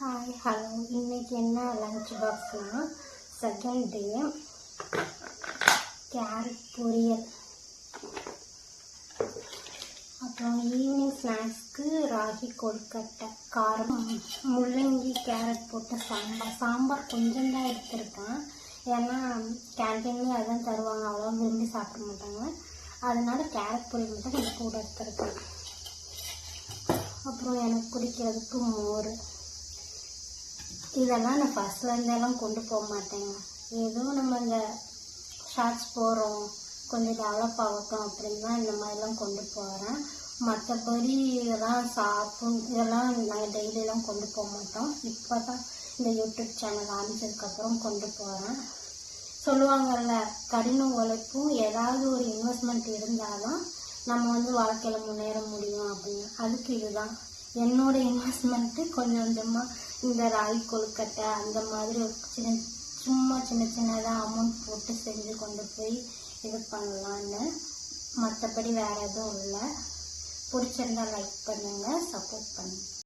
Hi hello, இன்றைக்கி என்ன lunch பாக்ஸ்னால் second day carrot பொரியல். அப்புறம் ஈவினிங் ஸ்நாக்ஸ்க்கு ராகி கொழுக்கட்டை, காரம், முள்ளங்கி கேரட் போட்ட சாம்பார் கொஞ்சம் தான் எடுத்திருக்கேன். ஏன்னா கேன்டீன்லேயே அதான் தருவாங்க, அவ்வளோ விரும்பி சாப்பிட மாட்டாங்க. அதனால கேரட் பொரியல் மட்டும் கொஞ்சம் கூட எடுத்திருக்கேன். அப்புறம் எனக்கு குடிக்கிறதுக்கு மோர். இதெல்லாம் நான் ஃபஸ்ட்லேருந்தெல்லாம் கொண்டு போக மாட்டேங்க. ஏதோ நம்ம இந்த ஷார்ட்ஸ் போகிறோம், கொஞ்சம் டெவலப் ஆகட்டும் அப்படின்னு தான் இந்த மாதிரிலாம் கொண்டு போகிறேன். மற்றபடி இதெல்லாம் இதெல்லாம் நாங்கள் டெய்லியெலாம் கொண்டு போக மாட்டோம். இப்போ தான் இந்த யூடியூப் சேனல் ஆரம்பிச்சதுக்கப்புறம் கொண்டு போகிறேன். சொல்லுவாங்கள்ல, கடின உழைப்பும் ஏதாவது ஒரு இன்வெஸ்ட்மெண்ட் இருந்தால் தான் நம்ம வாழ்க்கையில் முன்னேற முடியும் அப்படின்னு. அதுக்கு இதுதான் என்னோடய இன்வெஸ்ட்மெண்ட்டு. கொஞ்சம் கொஞ்சமாக இந்த ராகி கொழுக்கட்டை அந்த மாதிரி சும்மா சின்ன சின்னதாக அமௌண்ட் போட்டு செஞ்சு கொண்டு போய் இது பண்ணலான்னு. மற்றபடி வேறு எதுவும் இல்லை. பிடிச்சிருந்தால் லைக் பண்ணுங்கள், சப்போர்ட் பண்ணுங்கள்.